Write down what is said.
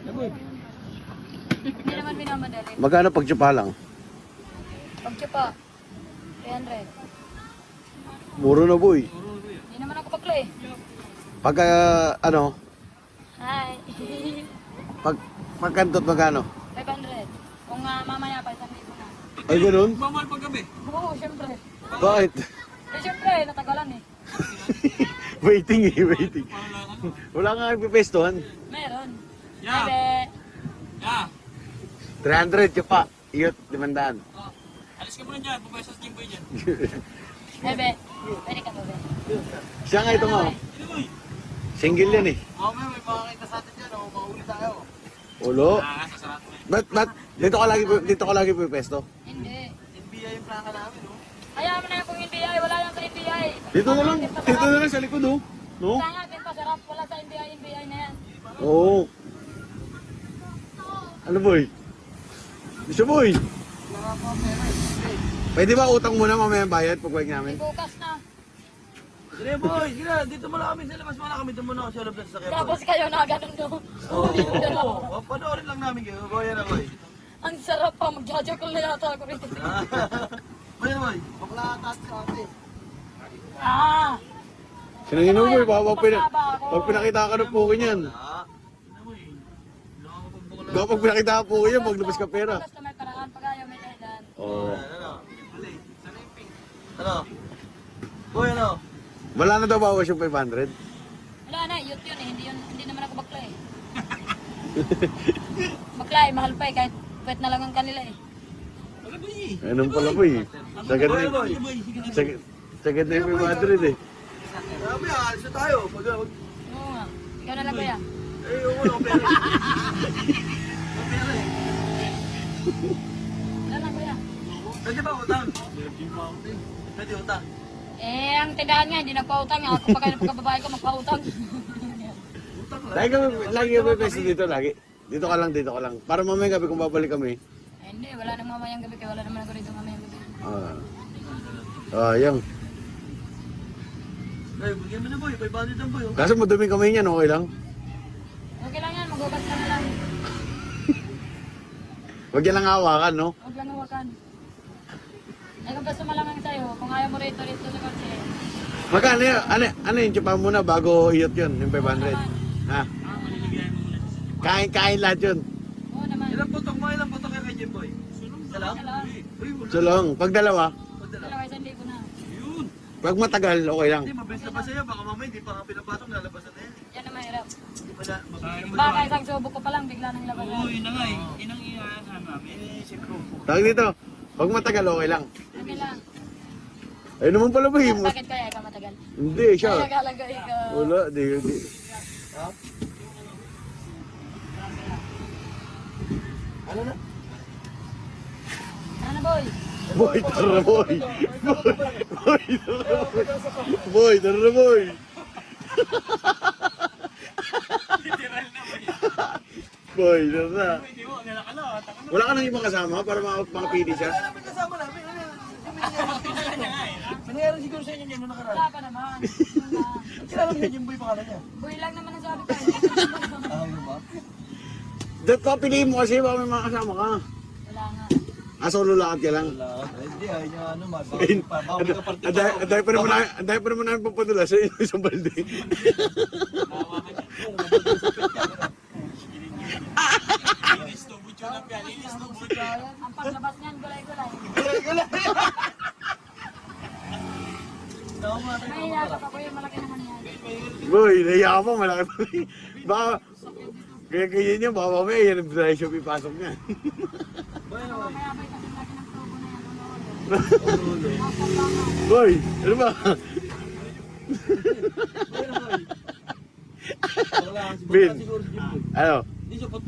Hindi naman minamadali. Magkano pag tsupa lang? Pagtsupa, 300. Muro na boy. Hindi naman ako bakla eh. Pagka ano, Hi. pagkantot magkano? 500. Kung mamaya pa, 1,000 na. Ay ganun? Mamahal pag gabi. Oo, syempre. Bakit? Eh, syempre, natagalan eh. Waiting eh, waiting. Wala nga nagpipestohan. Meron. Yeah. Bebe. Yeah. 300 tsupa. Iyot, 500. Oh. Alis ka muna dyan. Bubay sa Jimboy dyan. Bebe. Pwede ka, bebe. Siya nga ito mo. Sino boy? Single yan eh. Mamaya may makakita sa atin dyan. Mahuli tayo. Ulo. Sasarap na Ba't dito ka lagi pipesto? Hindi. NBA yung plaka namin, no? Kaya mo na yung kung NBI, wala yung sa NBI. Dito na lang sa likod oh. No? Sa nga, din pasarap. Wala sa NBI na yan. Oo. Ano boy? Gusto boy? Pwede ba utang muna mamaya bayad pag wag namin? Bukas na. Sige boy, sige. Dito mo lang kami sa labas. Wala kami. Dito muna ako sa labas sa sakyan. Tapos kayo na ganun do. Oo. Panoorin lang namin kayo. Boy, ano boy? Ang sarap pa. Magja-joke na yata ako rito. Boy, ano boy? Bakla atas sa atin. Ah! Sino yun boy? Pag pinakita ka ng pukin yan. Ano boy? Pag pinakita ka pukin yan, maglabas ka pera. Basta may paraan. Pag ayaw may dahilan. Oo. Ano? Sana yung pink. Ano? Boy, ano? Wala na daw bawas yung 500? Wala na. Yun eh. Hindi naman ako bakla eh. Bakla eh. Mahal pa eh. Kahit pwet na lang ang kanila eh. Ano boy? Ganun pala boy. Sagad Boy, na boy. sagad na yung 500 eh. Sabi, alis na tayo. Oo nga. Ikaw na lang kuya. Eh, oo, wala akong pera. Wala pera eh. Wala na kuya. Pwede ba utang? Pwede utang. Eh, ang tindahan nga, hindi nagpautang. Ako pa kayo pagkababae ko magpautang. Utang lang. Lagi ka pipesto dito lagi. Dito ka lang. Para mamaya gabi kung babalik kami. Eh, hindi, wala nang mamayang gabi. Kaya wala naman ako rito mamayang gabi. Yung. Eh, bigyan mo na boy. 500 lang boy. Kaso madumi kamay niyan, okay lang? Okay lang yan, magugas ka na lang. Huwag yan lang hawakan, no? Huwag lang hawakan. Eh, kung gusto malamang sa'yo, kung ayaw mo rito sa kotse. Magkano yun? Ano yung tsupa muna bago iyot yun, yung 500? Ha? Kain lahat yun. Oo naman. Ilang putok mo? Ilang putok kay Jimboy? Isa lang? Isa lang. Uy, wala. So lang, pag dalawa, Dalawa, 1,000 na. Yun. pag matagal, okay lang. Hindi, mabilis na pa sa'yo. Baka mamaya hindi pa nga pinapasok. Lalabas na tayo. Yan ang mahirap. Hindi pa na. Baka isang subo ko pa lang, bigla nang labas. yun na nga eh. Inang iaasahan namin. Eh, si Bro. Tawag dito, pag matagal, okay lang. Okay lang. Ayun naman pala ba yun? Bakit kaya ikaw matagal? Hindi, siya. Kaya kalaga ikaw. Wala, di. Ano na? Ano boy? Boy, tara na boy. Boy, tara na boy. Boy, tara na. Hindi mo, nilakala. Wala ka nang ibang kasama para makapili siya? Ano namin kasama namin? Nangyari siguro sa inyo niya nung nakaraan. Wala pa naman. Wala. Kilala mo yung Jimboy pangalan niya? Boy lang naman ang sabi ko. Ayun ba? Dapat papiliin mo kasi baka may mga kasama ka. Wala nga. Solo lakad ka lang. Wala. Hindi, ayun niya ano, Ayun, Anday pa naman namin papadula sa isang balde. Ang paglabas niyan, gulay-gulay. May hiyakap ako yung malaki naman yan. Boy, naiya ka pa, malaki pa. Baka, kaya ganyan niya, baka mamaya yan ang presyo ipasok niya. Mamaya may kasi laki ng tubo na yan. Boy, ano ba? Wala. Bin, ano? Hindi siya